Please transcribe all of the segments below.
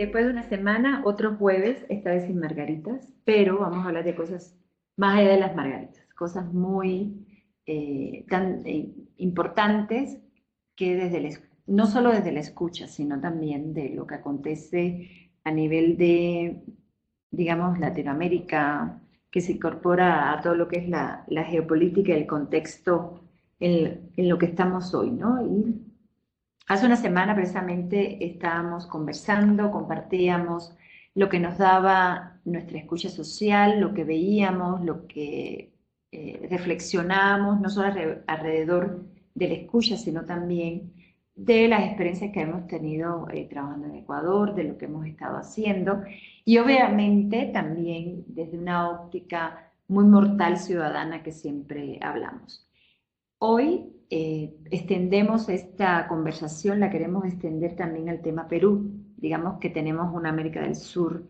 Después de una semana, otro jueves, esta vez sin margaritas, pero vamos a hablar de cosas más allá de las margaritas, cosas muy importantes que no solo desde la escucha, sino también de lo que acontece a nivel de, digamos, Latinoamérica, que se incorpora a todo lo que es la geopolítica y el contexto en lo que estamos hoy, ¿no? Y hace una semana precisamente estábamos conversando, compartíamos lo que nos daba nuestra escucha social, lo que veíamos, lo que reflexionábamos, no solo alrededor de la escucha, sino también de las experiencias que hemos tenido trabajando en Ecuador, de lo que hemos estado haciendo, y obviamente también desde una óptica muy mortal ciudadana que siempre hablamos. Hoy extendemos esta conversación, la queremos extender también al tema Perú. Digamos que tenemos una América del Sur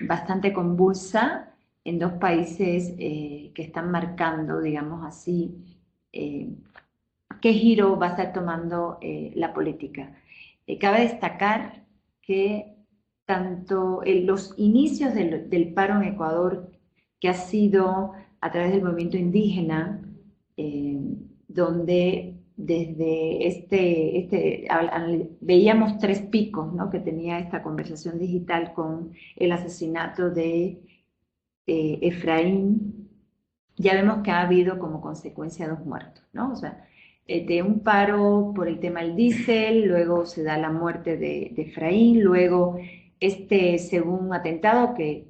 bastante convulsa en dos países que están marcando, digamos así, eh, qué giro va a estar tomando la política. Cabe destacar que tanto en los inicios del paro en Ecuador, que ha sido a través del movimiento indígena, eh, donde desde veíamos tres picos, ¿no? Que tenía esta conversación digital con el asesinato de Efraín. Ya vemos que ha habido como consecuencia dos muertos, ¿no? O sea, de un paro por el tema del diésel, luego se da la muerte de Efraín, luego este segundo atentado que,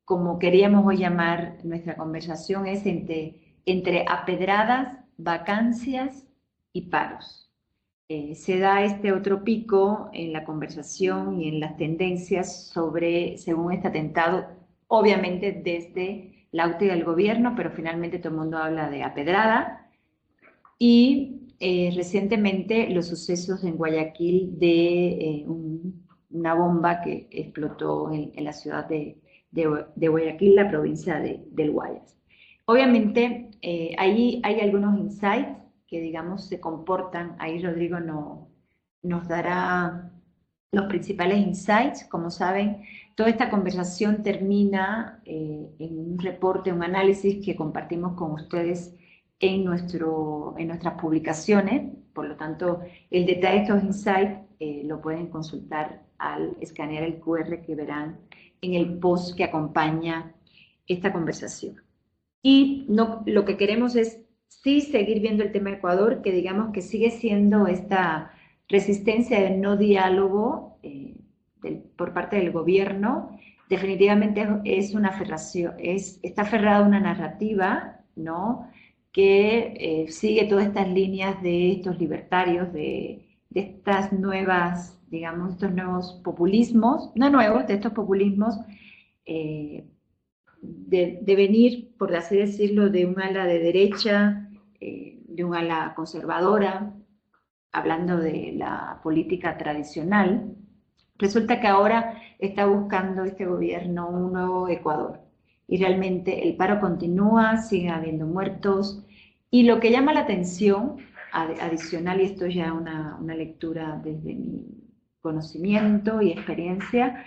como queríamos hoy llamar nuestra conversación, es entre apedradas, vacancias y paros. Se da este otro pico en la conversación y en las tendencias sobre, según este atentado, obviamente desde la óptica del gobierno, pero finalmente todo el mundo habla de apedrada. Y recientemente los sucesos en Guayaquil de una bomba que explotó en la ciudad de Guayaquil, la provincia del Guayas. Obviamente, ahí hay algunos insights que, digamos, se comportan. Ahí Rodrigo nos dará los principales insights. Como saben, toda esta conversación termina en un reporte, un análisis que compartimos con ustedes en nuestras publicaciones. Por lo tanto, el detalle de estos insights lo pueden consultar al escanear el QR que verán en el post que acompaña esta conversación. Y no, lo que queremos es sí seguir viendo el tema de Ecuador, que digamos que sigue siendo esta resistencia de no diálogo por parte del gobierno. Definitivamente es una aferración, está aferrada a una narrativa, ¿no? Que sigue todas estas líneas de estos libertarios, de estas nuevas, digamos, estos nuevos populismos, no nuevos, de estos populismos eh, de venir, por así decirlo, de un ala de derecha, de un ala conservadora, hablando de la política tradicional. Resulta que ahora está buscando este gobierno un nuevo Ecuador. Y realmente el paro continúa, sigue habiendo muertos. Y lo que llama la atención, adicional, y esto ya es una lectura desde mi conocimiento y experiencia,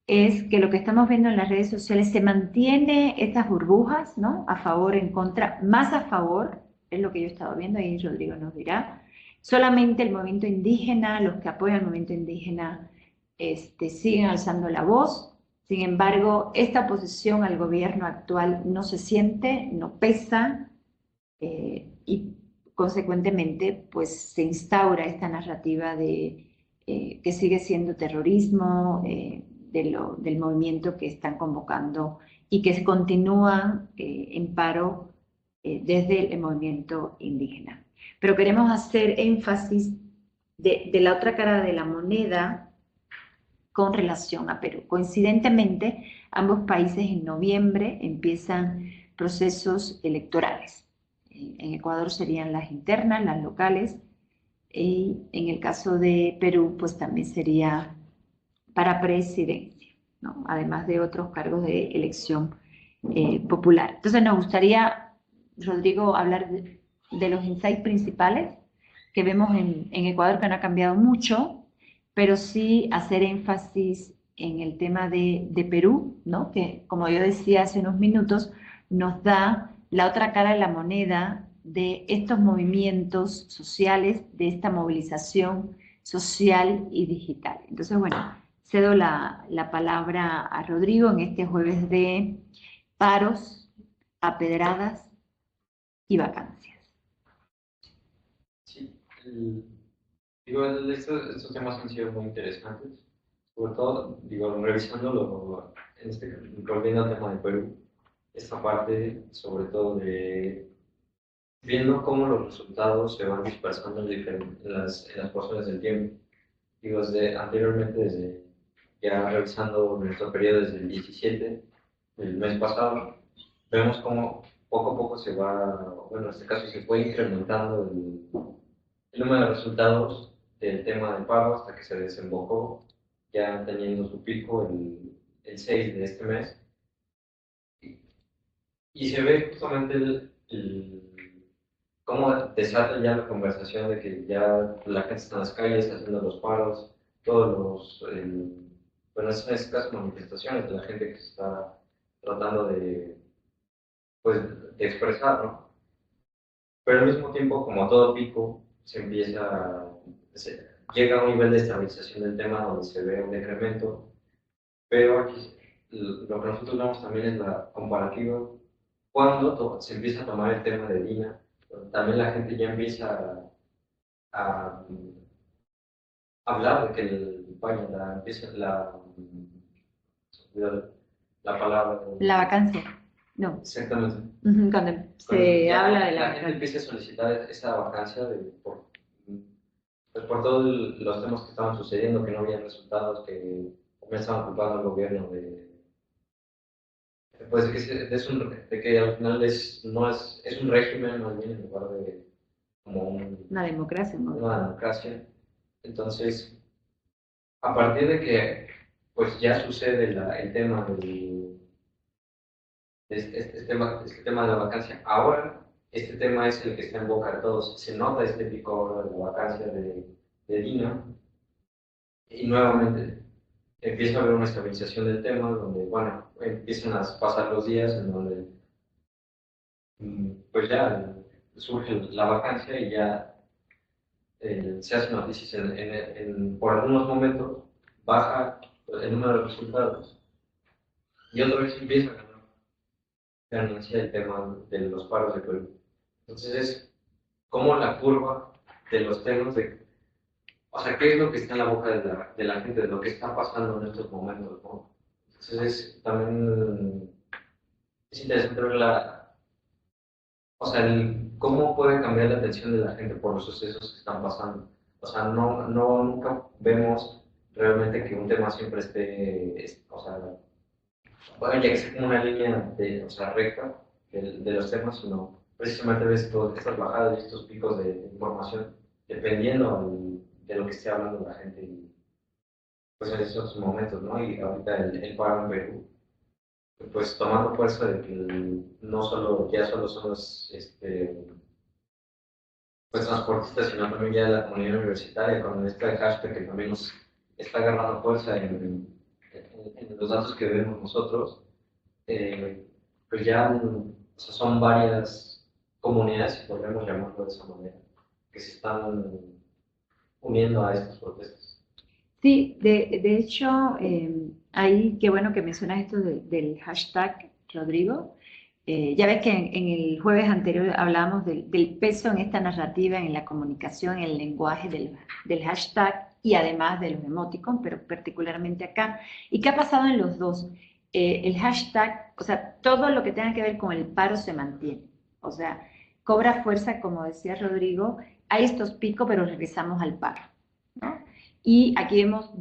es que lo que estamos viendo en las redes sociales se mantiene estas burbujas, ¿no? A favor, en contra, más a favor, es lo que yo he estado viendo, ahí Rodrigo nos dirá. Solamente el movimiento indígena, los que apoyan al movimiento indígena, siguen alzando la voz. Sin embargo, esta oposición al gobierno actual no se siente, no pesa, y consecuentemente, pues se instaura esta narrativa de que sigue siendo terrorismo, del movimiento que están convocando y que continúan en paro desde el movimiento indígena. Pero queremos hacer énfasis de la otra cara de la moneda con relación a Perú. Coincidentemente, ambos países en noviembre empiezan procesos electorales. En Ecuador serían las internas, las locales, y en el caso de Perú, pues también sería para presidencia, ¿no? Además de otros cargos de elección popular. Entonces nos gustaría, Rodrigo, hablar de los insights principales que vemos en Ecuador, que no ha cambiado mucho, pero sí hacer énfasis en el tema de Perú, ¿no? Que como yo decía hace unos minutos, nos da la otra cara de la moneda de estos movimientos sociales, de esta movilización social y digital. Entonces, bueno, cedo la palabra a Rodrigo en este jueves de paros, apedradas y vacancias. Sí, digo, estos temas han sido muy interesantes, sobre todo, digo, revisándolo, volviendo al tema de Perú, esta parte, sobre todo de viendo cómo los resultados se van dispersando en las porciones del tiempo. Digo, anteriormente, desde ya revisando nuestro periodo desde el 17, el mes pasado, vemos cómo poco a poco se va, bueno, en este caso se fue incrementando el número de resultados del tema del paro hasta que se desembocó, ya teniendo su pico el 6 de este mes. Y se ve justamente cómo desata ya la conversación de que ya la gente está en las calles haciendo los paros, todos bueno, es en este caso manifestaciones de la gente que se está tratando pues, de expresar, ¿no? Pero al mismo tiempo, como todo pico, llega a un nivel de estabilización del tema donde se ve un decremento, pero aquí lo que nosotros vemos también es la comparativa cuando se empieza a tomar el tema de Dina, también la gente ya empieza a hablar de que vaya, la palabra. La vacancia, no. Exactamente. Cuando se habla de la gente empieza a solicitar esa vacancia pues por todos los temas que estaban sucediendo, que no había resultados, que comenzaban culpando al gobierno pues de que al final no es un régimen más bien en lugar de como una democracia, ¿no? Una democracia. Entonces, a partir de que pues ya sucede el tema este tema de la vacancia, ahora este tema es el que está en boca de todos. Se nota este pico ahora de la vacancia de Dina y nuevamente empieza a haber una estabilización del tema donde, bueno, empiezan a pasar los días en donde pues ya surge la vacancia y ya se hace noticias por algunos momentos, baja el número de resultados y otra vez empieza a ganar ganancia el tema de los paros de Perú. Entonces es como la curva de los temas o sea, qué es lo que está en la boca de la gente, de lo que está pasando en estos momentos, ¿no? Entonces también es interesante ver o sea, cómo puede cambiar la atención de la gente por los sucesos que están pasando. O sea, nunca vemos realmente que un tema siempre o sea, vaya que sea como una línea o sea, recta de los temas, sino precisamente ves estas bajadas y estos picos de información dependiendo de lo que esté hablando la gente y, pues en esos momentos, ¿no? Y ahorita el paro en Perú, pues tomando fuerza de que no ya solo son los pues transportistas, sino también ya la comunidad universitaria, con este hashtag que también nos está agarrando fuerza en los datos que vemos nosotros, pues ya o sea, son varias comunidades, si podemos llamarlo de esa manera, que se están uniendo a estas protestas. Sí, de hecho, ahí qué bueno que mencionas esto del hashtag, Rodrigo. Ya ves que en el jueves anterior hablábamos del peso en esta narrativa, en la comunicación, en el lenguaje del hashtag y además de los emoticons, pero particularmente acá. ¿Y qué ha pasado en los dos? El hashtag, o sea, todo lo que tenga que ver con el paro se mantiene. O sea, cobra fuerza, como decía Rodrigo, hay estos picos, pero regresamos al paro, ¿no? Y aquí vemos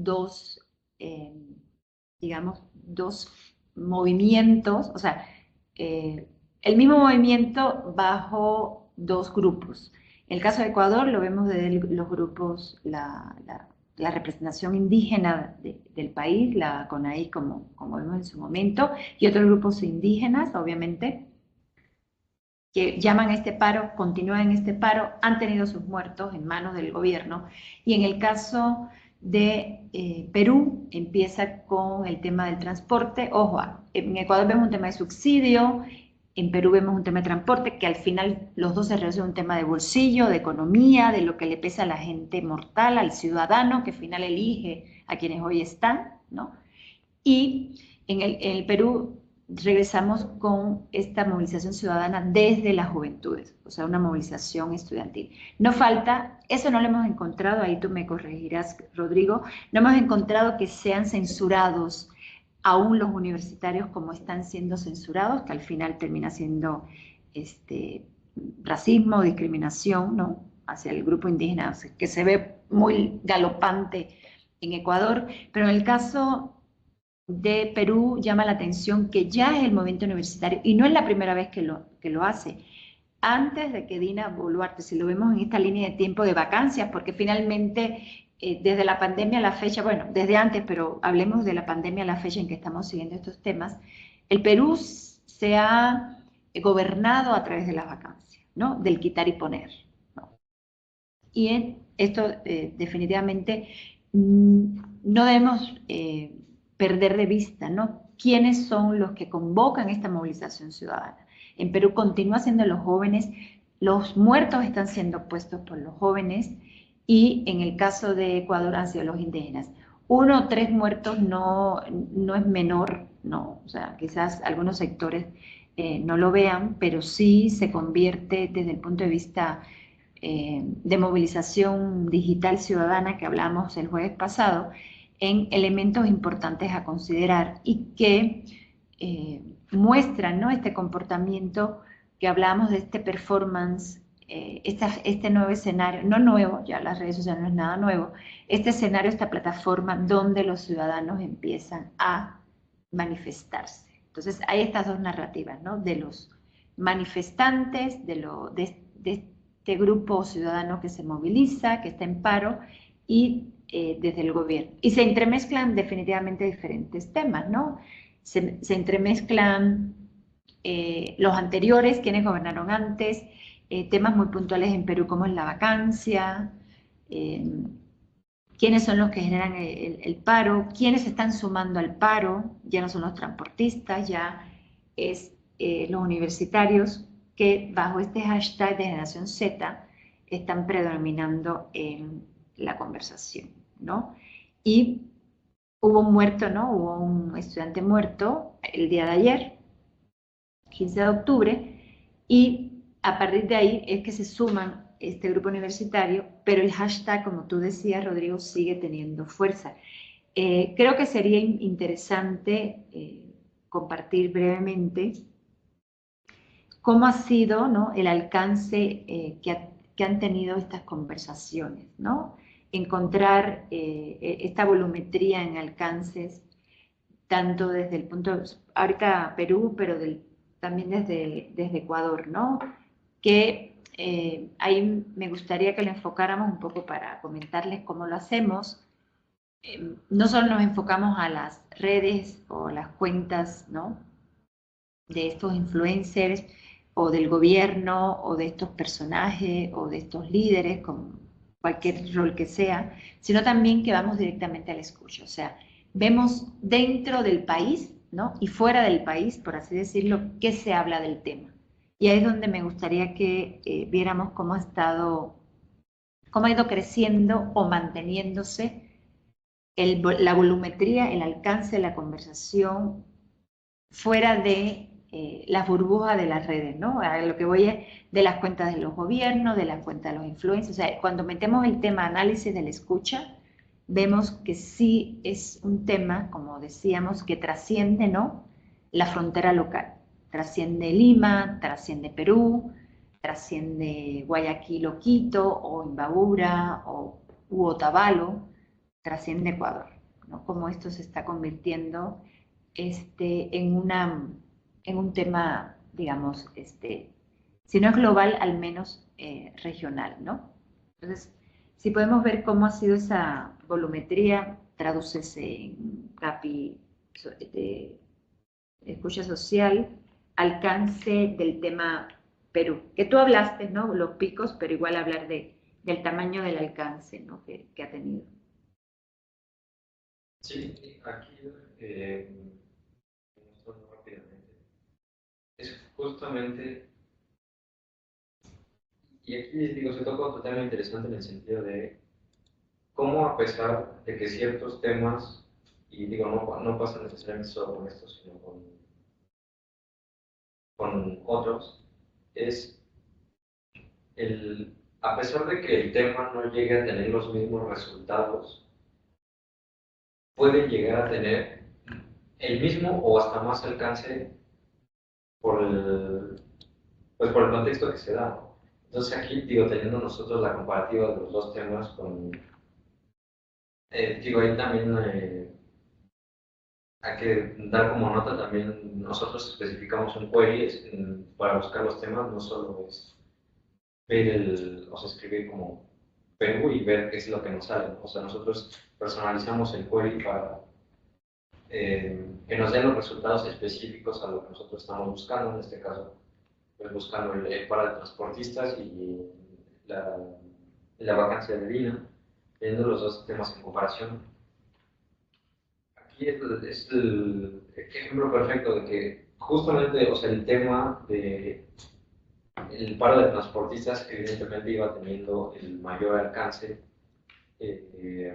eh, digamos, dos movimientos, o sea, el mismo movimiento bajo dos grupos. En el caso de Ecuador lo vemos desde los grupos, la representación indígena del país, la CONAI como vimos en su momento, y otros grupos indígenas, obviamente, que llaman a este paro, continúan en este paro, han tenido sus muertos en manos del gobierno. Y en el caso de Perú empieza con el tema del transporte. Ojo, en Ecuador vemos un tema de subsidio, en Perú vemos un tema de transporte, que al final los dos se reducen a un tema de bolsillo, de economía, de lo que le pesa a la gente mortal, al ciudadano, que al final elige a quienes hoy están, ¿no? Y en el Perú regresamos con esta movilización ciudadana desde las juventudes, o sea, una movilización estudiantil. No falta, eso no lo hemos encontrado, ahí tú me corregirás, Rodrigo, no hemos encontrado que sean censurados aún los universitarios como están siendo censurados, que al final termina siendo racismo, discriminación, ¿no? Hacia el grupo indígena, que se ve muy galopante en Ecuador, pero en el caso de Perú llama la atención que ya es el movimiento universitario y no es la primera vez que lo hace. Antes de que Dina Boluarte, si lo vemos en esta línea de tiempo de vacancias, porque finalmente desde la pandemia a la fecha, bueno, desde antes, pero hablemos de la pandemia a la fecha en que estamos siguiendo estos temas, el Perú se ha gobernado a través de las vacancias, ¿no? Del quitar y poner, ¿no? Y esto definitivamente no debemos perder de vista, ¿no? ¿Quiénes son los que convocan esta movilización ciudadana? En Perú continúa siendo los jóvenes, los muertos están siendo puestos por los jóvenes y en el caso de Ecuador han sido los indígenas. 1 o 3 muertos no es menor, no, o sea, quizás algunos sectores no lo vean, pero sí se convierte desde el punto de vista de movilización digital ciudadana que hablamos el jueves pasado, en elementos importantes a considerar y que muestran, ¿no?, este comportamiento que hablamos de este performance, este nuevo escenario, no nuevo, ya las redes sociales no es nada nuevo, este escenario, esta plataforma donde los ciudadanos empiezan a manifestarse. Entonces hay estas dos narrativas, ¿no?, de los manifestantes, de este grupo ciudadano que se moviliza, que está en paro, y desde el gobierno. Y se entremezclan definitivamente diferentes temas, ¿no? Se entremezclan los anteriores, quienes gobernaron antes, temas muy puntuales en Perú como es la vacancia, quiénes son los que generan el paro, quiénes se están sumando al paro, ya no son los transportistas, ya es los universitarios que bajo este hashtag de generación Z están predominando en la conversación, ¿no? Y hubo un muerto, ¿no? Hubo un estudiante muerto el día de ayer, 15 de octubre, y a partir de ahí es que se suman este grupo universitario, pero el hashtag, como tú decías, Rodrigo, sigue teniendo fuerza. Creo que sería interesante compartir brevemente cómo ha sido, ¿no?, el alcance que han tenido estas conversaciones, ¿no? Encontrar esta volumetría en alcances, tanto desde el punto, ahorita Perú, pero también desde Ecuador, ¿no? Que ahí me gustaría que lo enfocáramos un poco para comentarles cómo lo hacemos. No solo nos enfocamos a las redes o las cuentas, ¿no?, de estos influencers o del gobierno o de estos personajes o de estos líderes, con cualquier rol que sea, sino también que vamos directamente a la escucha. O sea, vemos dentro del país, ¿no?, y fuera del país, por así decirlo, qué se habla del tema. Y ahí es donde me gustaría que viéramos cómo ha ido creciendo o manteniéndose la volumetría, el alcance de la conversación fuera de las burbujas de las redes, ¿no? A lo que voy es de las cuentas de los gobiernos, de las cuentas de los influencers. O sea, cuando metemos el tema análisis de la escucha, vemos que sí es un tema, como decíamos, que trasciende, ¿no?, la frontera local. Trasciende Lima, trasciende Perú, trasciende Guayaquil o Quito, o Imbabura, u Otavalo, trasciende Ecuador, ¿no? Cómo esto se está convirtiendo en un tema, digamos, si no es global, al menos regional, ¿no? Entonces, si podemos ver cómo ha sido esa volumetría, tradúcese en CAPI de escucha social, alcance del tema Perú, que tú hablaste, ¿no?, los picos, pero igual hablar del tamaño del alcance, ¿no?, que ha tenido. Sí, aquí, mostrando rápidamente, es justamente, y aquí digo, se toca otro tema interesante en el sentido de cómo a pesar de que ciertos temas, y digo, no pasa necesariamente solo con esto, sino con otros, es a pesar de que el tema no llegue a tener los mismos resultados, puede llegar a tener el mismo o hasta más alcance por pues por el contexto que se da, ¿no? Entonces aquí, digo, teniendo nosotros la comparativa de los dos temas con, digo, ahí también hay que dar como nota también, nosotros especificamos un query para buscar los temas, no solo es ver o sea, escribir como Perú y ver qué es lo que nos sale, ¿no? O sea, nosotros personalizamos el query para que nos den los resultados específicos a lo que nosotros estamos buscando, en este caso, pues buscando para transportistas y la, la vacancia de Dina, viendo los dos temas en comparación. Aquí es el ejemplo perfecto de que justamente, o sea, el tema de el paro de transportistas evidentemente iba teniendo el mayor alcance eh,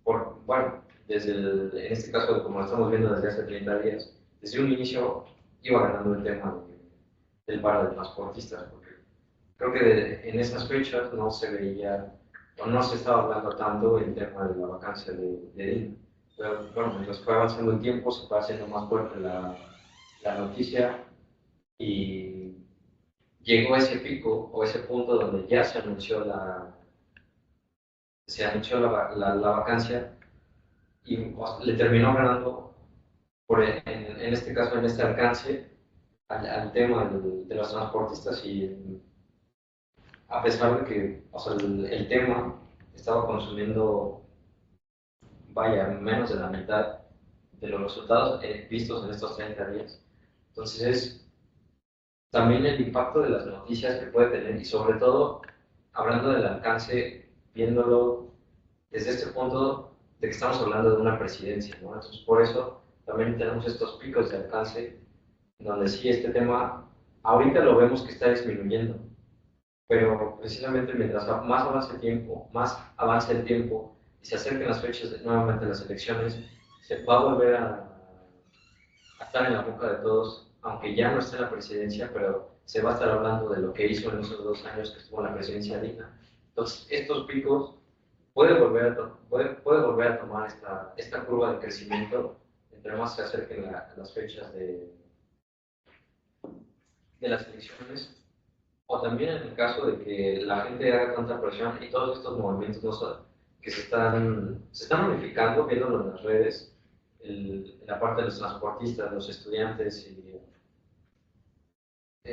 bueno, en este caso, como lo estamos viendo desde hace 30 días, desde un inicio iba ganando el tema del paro de transportistas, porque creo que en esas fechas no se veía o no se estaba hablando tanto el tema de la vacancia de DIN. Pero bueno, mientras fue avanzando el tiempo, se fue haciendo más fuerte la noticia y llegó a ese pico o ese punto donde ya se anunció la vacancia y le terminó ganando en este caso, en este alcance al tema de los transportistas y a pesar de que o sea, el tema estaba consumiendo, vaya, menos de la mitad de los resultados vistos en estos 30 días. Entonces es también el impacto de las noticias que puede tener y sobre todo hablando del alcance, viéndolo desde este punto de que estamos hablando de una presidencia, ¿no? Entonces por eso también tenemos estos picos de alcance donde sí este tema ahorita lo vemos que está disminuyendo, pero precisamente mientras más avance el tiempo y se acerquen las fechas nuevamente de las elecciones, se va a volver a estar en la boca de todos, aunque ya no esté en la presidencia, pero se va a estar hablando de lo que hizo en esos 2 años que estuvo en la presidencia digna. Entonces, estos picos puede volver a tomar esta curva de crecimiento entre más se acerquen las fechas de las elecciones, o también en el caso de que la gente haga tanta presión y todos estos movimientos que se están unificando, viéndolo en las redes, la parte de los transportistas, los estudiantes,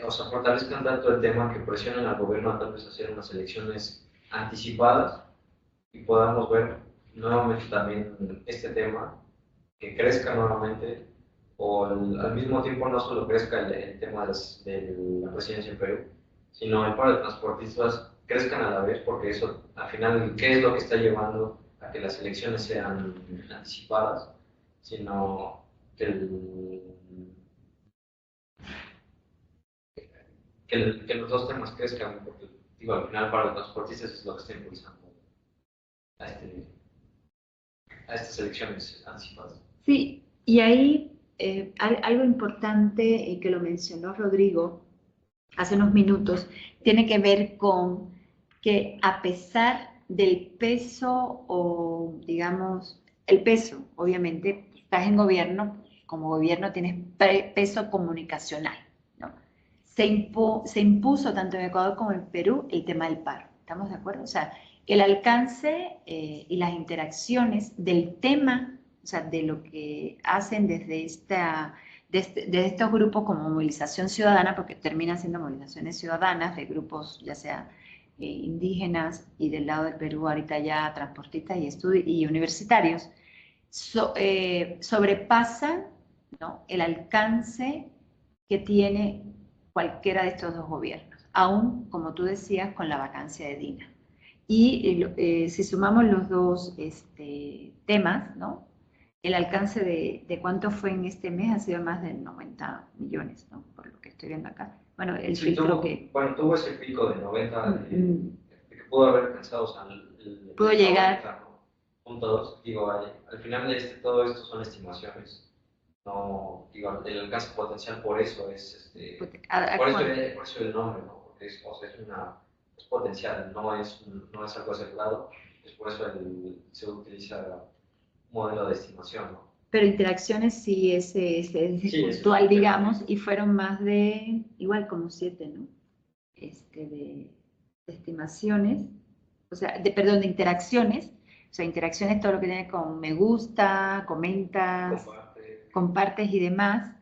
o sea, fortalezcan tanto el tema que presionen al gobierno a tal vez hacer unas elecciones anticipadas y podamos ver nuevamente también este tema, que crezca nuevamente, o al mismo tiempo no solo crezca el tema de la presidencia en Perú, sino el paro de transportistas crezcan a la vez, porque eso, al final, ¿qué es lo que está llevando a que las elecciones sean anticipadas? Sino que, que los dos temas crezcan, porque digo, al final, el paro de transportistas es lo que está impulsando a, este, a estas elecciones anticipadas. Sí, y ahí algo importante que lo mencionó Rodrigo hace unos minutos, tiene que ver con que a pesar del peso o digamos, el peso, obviamente, estás en gobierno, como gobierno tienes peso comunicacional, ¿no? Se impuso tanto en Ecuador como en Perú el tema del paro, ¿estamos de acuerdo? O sea, el alcance y las interacciones del tema, o sea, de lo que hacen de estos grupos como movilización ciudadana, porque terminan siendo movilizaciones ciudadanas de grupos ya sea indígenas y del lado del Perú ahorita ya transportistas y universitarios, sobrepasan, ¿no?, el alcance que tiene cualquiera de estos dos gobiernos, aún, como tú decías, con la vacancia de Dina. Y si sumamos los dos temas, ¿no? El alcance de cuánto fue en este mes ha sido más de 90 millones, ¿no? Por lo que estoy viendo acá. Bueno, el Sí, filtro que tuvo ese pico de 90 mm, de que pudo haber alcanzado, o sea, pudo el estado llegar, mexicano, punto dos, digo, al final de todo esto son estimaciones, no, digo, el alcance potencial por eso es, ¿a cuánto? por eso el nombre, ¿no? Porque es, o sea, es potencial, no es algo asegurado, es por eso se utiliza un modelo de estimación, ¿no? Pero interacciones sí, ese Sí, ese es puntual, un tema digamos, fijo. y fueron más de, igual como 7, ¿no? De estimaciones, o sea, perdón, de interacciones, o sea, interacciones, todo lo que tiene con me gusta, comentas, Comparte. compartes y demás.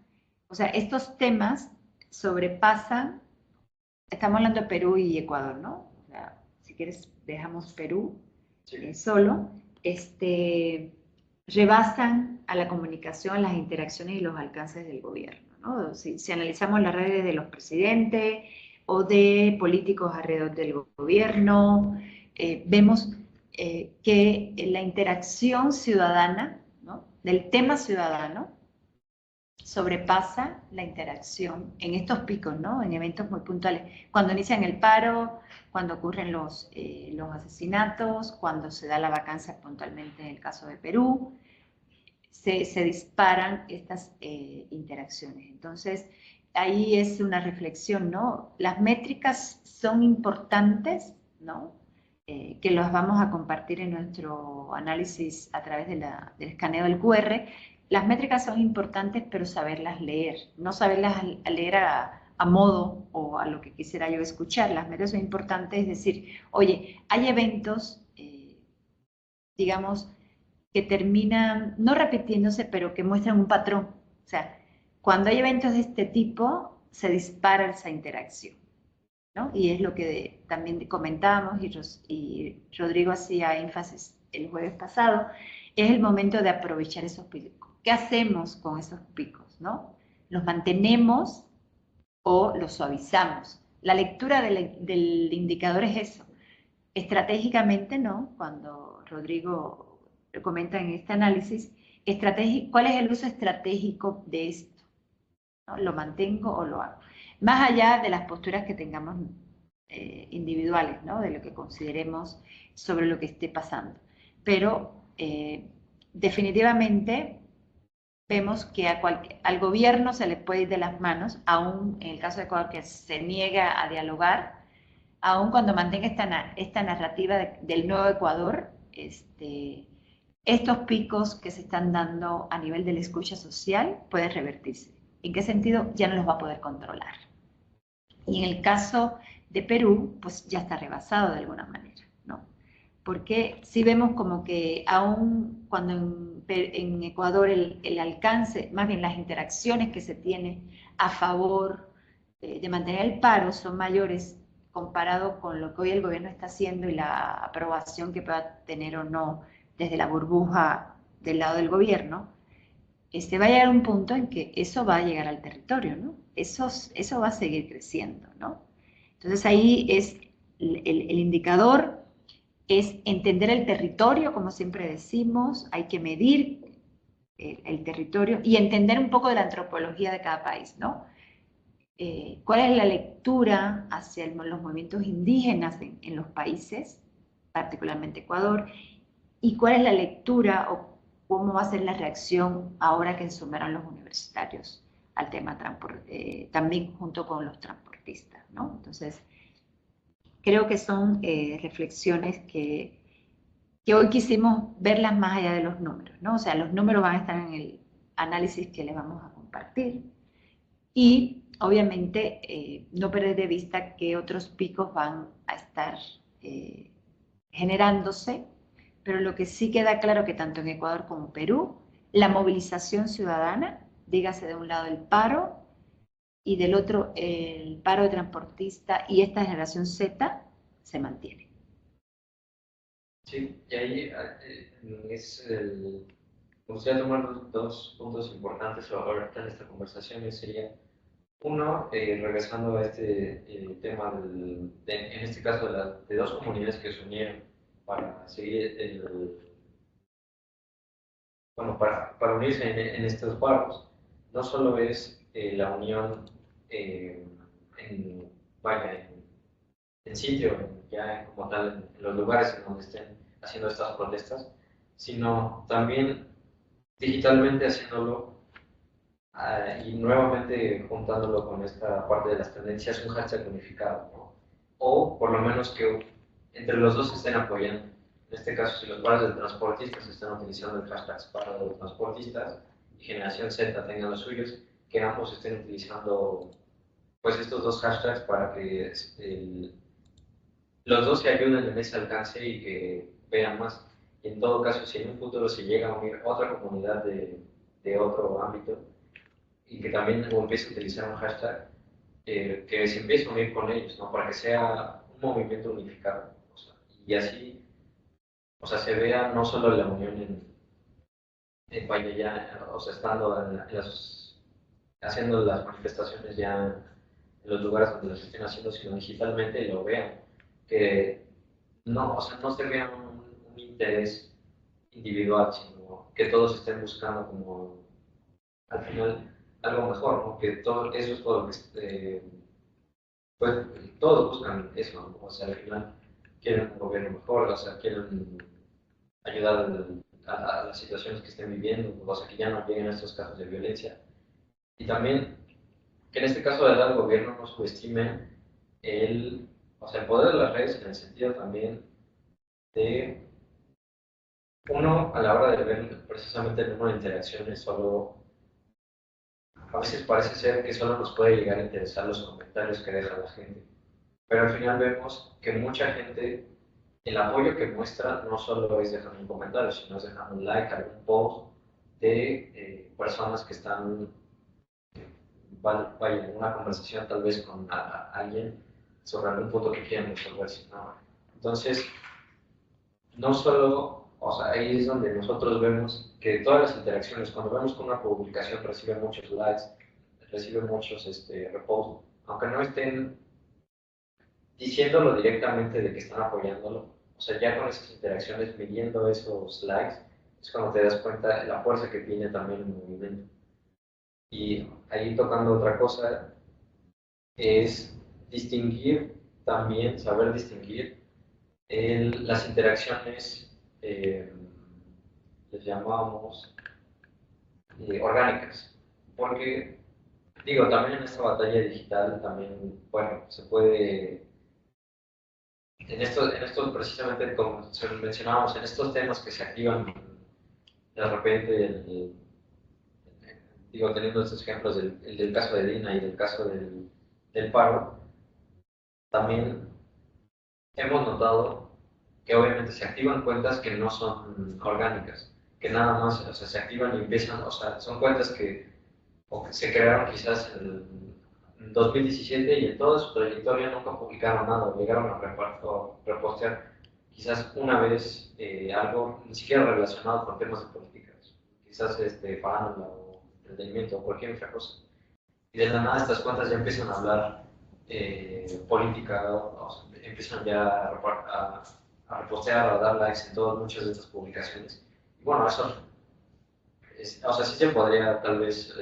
O sea, estos temas sobrepasan, estamos hablando de Perú y Ecuador, ¿no? O sea, si quieres, dejamos Perú Sí. solo, rebasan a la comunicación, las interacciones y los alcances del gobierno, ¿no? Si analizamos las redes de los presidentes o de políticos alrededor del gobierno, vemos que la interacción ciudadana, ¿no? Del tema ciudadano, sobrepasa la interacción en estos picos, ¿no? En eventos muy puntuales. Cuando inician el paro, cuando ocurren los asesinatos, cuando se da la vacancia puntualmente en el caso de Perú, se disparan estas interacciones. Entonces, ahí es una reflexión, ¿no? Las métricas son importantes, ¿no? Que las vamos a compartir en nuestro análisis a través del escaneo del QR. Las métricas son importantes, pero saberlas leer, no saberlas leer a modo o a lo que quisiera yo escuchar. Las métricas son importantes, es decir, oye, hay eventos, digamos, que terminan, no repitiéndose, pero que muestran un patrón. O sea, cuando hay eventos de este tipo, se dispara esa interacción, ¿no? Y es lo que también comentábamos y Rodrigo hacía énfasis el jueves pasado, es el momento de aprovechar esos picos. ¿Qué hacemos con esos picos, no? ¿Los mantenemos o los suavizamos? La lectura del indicador es eso. Estratégicamente, ¿no? Cuando Rodrigo comenta en este análisis, ¿cuál es el uso estratégico de esto? ¿No? ¿Lo mantengo o lo hago? Más allá de las posturas que tengamos individuales, ¿no? De lo que consideremos sobre lo que esté pasando. Pero definitivamente vemos que al gobierno se le puede ir de las manos, aún en el caso de Ecuador que se niega a dialogar, aun cuando mantenga esta narrativa del nuevo Ecuador, estos picos que se están dando a nivel de la escucha social pueden revertirse. ¿En qué sentido? Ya no los va a poder controlar. Y en el caso de Perú, pues ya está rebasado de alguna manera, ¿no? Porque si vemos como que aún cuando en Ecuador el alcance, más bien las interacciones que se tienen a favor de mantener el paro son mayores comparado con lo que hoy el gobierno está haciendo y la aprobación que pueda tener o no desde la burbuja del lado del gobierno, va a llegar un punto en que eso va a llegar al territorio, ¿no? Eso va a seguir creciendo, ¿no? Entonces ahí es el indicador, es entender el territorio, como siempre decimos, hay que medir el territorio y entender un poco de la antropología de cada país, ¿no? ¿Cuál es la lectura hacia los movimientos indígenas en los países, particularmente Ecuador? ¿Y cuál es la lectura o cómo va a ser la reacción ahora que sumaron los universitarios al tema también junto con los transportistas, ¿no? Entonces, creo que son reflexiones que hoy quisimos verlas más allá de los números, ¿no? O sea, los números van a estar en el análisis que les vamos a compartir y obviamente no perder de vista que otros picos van a estar eh, generándose, pero lo que sí queda claro que tanto en Ecuador como en Perú, la movilización ciudadana, dígase de un lado el paro y del otro el paro de transportista y esta generación Z se mantiene. Sí, y ahí me gustaría tomar dos puntos importantes ahorita en esta conversación. Sería Uno, regresando a este tema, en este caso de dos comunidades que se unieron para seguir bueno, para unirse en estos barcos, no solo es la unión eh, en, vaya, en sitio, ya como tal, en los lugares en donde estén haciendo estas protestas, sino también digitalmente haciéndolo y nuevamente juntándolo con esta parte de las tendencias, un hashtag unificado, ¿no? O por lo menos que entre los dos se estén apoyando. En este caso, si los paros de transportistas están utilizando el hashtag paro de transportistas y Generación Z tengan los suyos, que ambos estén utilizando pues estos dos hashtags para que los dos se ayuden en ese alcance y que vean más. Y en todo caso, si en un futuro se llega a unir otra comunidad de otro ámbito, y que también empiece a utilizar un hashtag, que se empiece a unir con ellos, ¿no? Para que sea un movimiento unificado. O sea, y así, o sea, se vea no solo la unión en vaya ya, o sea, estando haciendo las manifestaciones ya en los lugares donde las estén haciendo, sino digitalmente lo vean. Que no, o sea, no se vea un interés individual, sino que todos estén buscando como al final algo mejor, ¿no? Que todo, eso es todo lo que pues todos buscan eso, ¿no? O sea, al final quieren un gobierno mejor, o sea, quieren ayudar a las situaciones que estén viviendo, o sea, que ya no lleguen a estos casos de violencia. Y también que en este caso de dar al gobierno no subestimen o sea, el poder de las redes en el sentido también de uno a la hora de ver precisamente el número de interacciones, solo a veces parece ser que solo nos puede llegar a interesar los comentarios que deja la gente, pero al final vemos que mucha gente, el apoyo que muestra no solo es dejando un comentario, sino es dejando un like, algún post de personas que están, vaya, en una conversación tal vez con alguien sobre algún punto que quieren resolver. ¿No? Entonces, no solo, o sea, ahí es donde nosotros vemos que todas las interacciones, cuando vemos que una publicación recibe muchos likes, recibe muchos reposts, aunque no estén diciéndolo directamente de que están apoyándolo, o sea, ya con esas interacciones, midiendo esos likes, es cuando te das cuenta de la fuerza que tiene también el movimiento. Y ahí tocando otra cosa, es distinguir también, saber distinguir las interacciones, les llamamos orgánicas, porque digo, también en esta batalla digital, también, bueno, se puede en estos precisamente, como mencionábamos, en estos temas que se activan de repente, digo, teniendo estos ejemplos del caso de Dina y del caso del paro, también hemos notado que obviamente se activan cuentas que no son orgánicas, que nada más, o sea, se activan y empiezan, o sea, son cuentas o que se crearon quizás en 2017 y en toda su trayectoria nunca publicaron nada, llegaron a repostear quizás una vez algo ni siquiera relacionado con temas de políticas, quizás farándula o entretenimiento o cualquier otra cosa. Y de la nada estas cuentas ya empiezan a hablar política, o sea, empiezan ya a repostear, a dar likes en todas muchas de estas publicaciones. Y bueno, eso, o sea, sí se podría tal vez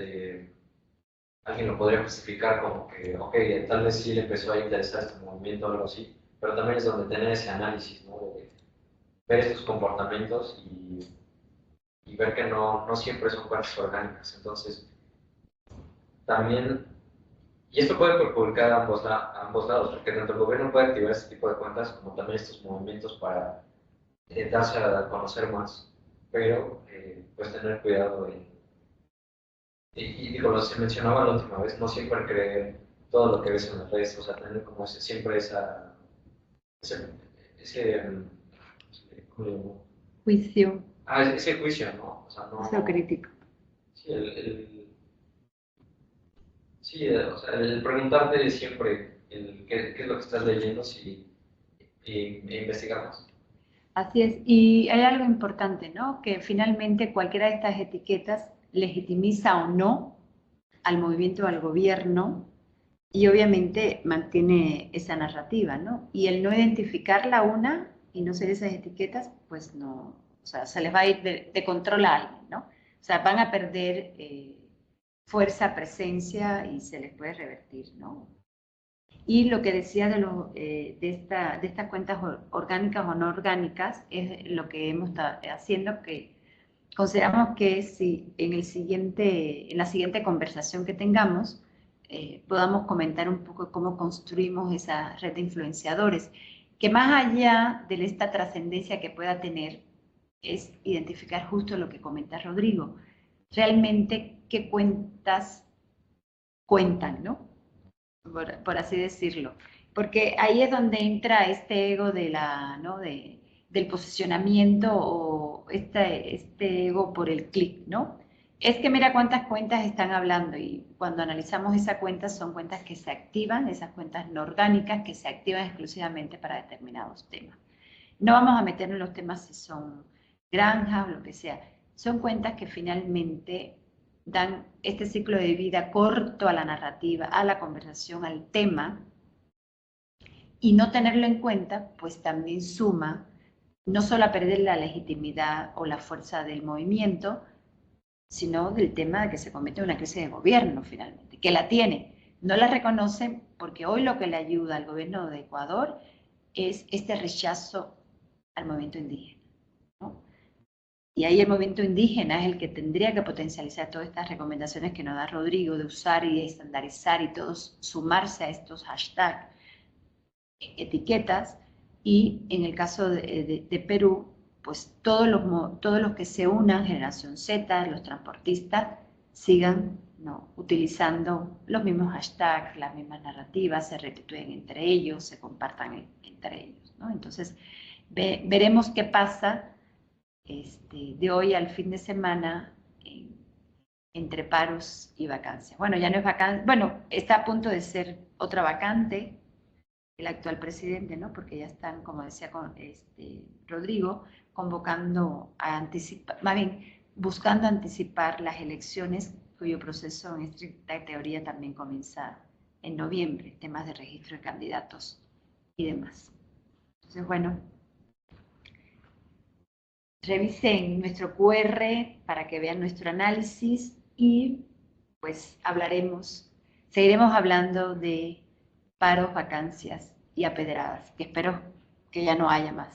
alguien lo podría justificar como que, ok, tal vez sí le empezó a interesar este movimiento o algo así, pero también es donde tener ese análisis, ¿no? De ver estos comportamientos y ver que no siempre son cuentas orgánicas. Entonces, también, y esto puede perjudicar a ambos lados, porque tanto el gobierno puede activar este tipo de cuentas como también estos movimientos para darse a conocer más, pero pues tener cuidado y digo, lo se mencionaba la última vez, no siempre creer todo lo que ves en las redes, o sea, tener como siempre ese, ese, ¿cómo le llamo? Juicio. Ese juicio, ¿no? O sea, Juicio no, crítico. sí, sí, o sea, el preguntarte siempre qué es lo que estás leyendo e investigar más. Así es. Y hay algo importante, ¿no? Que finalmente cualquiera de estas etiquetas legitimiza o no al movimiento, al gobierno, Y obviamente mantiene esa narrativa, ¿no? Y el no identificarla una y no ser esas etiquetas, pues no, o sea, se les va a ir de control a alguien, ¿no? O sea, van a perder fuerza, presencia y se les puede revertir, ¿no? Y lo que decía de estas cuentas orgánicas o no orgánicas es lo que hemos estado haciendo, que consideramos que si en la siguiente conversación que tengamos, podamos comentar un poco cómo construimos esa red de influenciadores, que más allá de esta trascendencia que pueda tener, es identificar justo lo que comenta Rodrigo, realmente qué cuentas cuentan, ¿no? Por así decirlo. Porque ahí es donde entra este ego ¿no? Del posicionamiento o este ego por el clic, ¿no? Es que mira cuántas cuentas están hablando y cuando analizamos esas cuentas son cuentas que se activan, esas cuentas no orgánicas que se activan exclusivamente para determinados temas. No vamos a meternos en los temas si son granjas o lo que sea. Son cuentas que finalmente dan este ciclo de vida corto a la narrativa, a la conversación, al tema, y no tenerlo en cuenta, pues también suma no solo a perder la legitimidad o la fuerza del movimiento, sino del tema de que se comete una crisis de gobierno finalmente, que la tiene. No la reconocen porque hoy lo que le ayuda al gobierno de Ecuador es este rechazo al movimiento indígena, ¿no? Y ahí el movimiento indígena es el que tendría que potencializar todas estas recomendaciones que nos da Rodrigo de usar y estandarizar y todos sumarse a estos hashtags, etiquetas, y en el caso de Perú, pues todos los que se unan, Generación Z, los transportistas, sigan, ¿no?, utilizando los mismos hashtags, las mismas narrativas, se repitúen entre ellos, se compartan entre ellos, ¿no? Entonces, veremos qué pasa de hoy al fin de semana entre paros y vacancias. Bueno, ya no es vacante, bueno, está a punto de ser otra vacante el actual presidente, ¿no? Porque ya están, como decía Rodrigo, convocando a anticipar, más bien, buscando anticipar las elecciones cuyo proceso en estricta teoría también comienza en noviembre, temas de registro de candidatos y demás. Entonces, bueno, revisen nuestro QR para que vean nuestro análisis y pues seguiremos hablando de paros, vacancias y apedradas, que espero que ya no haya más.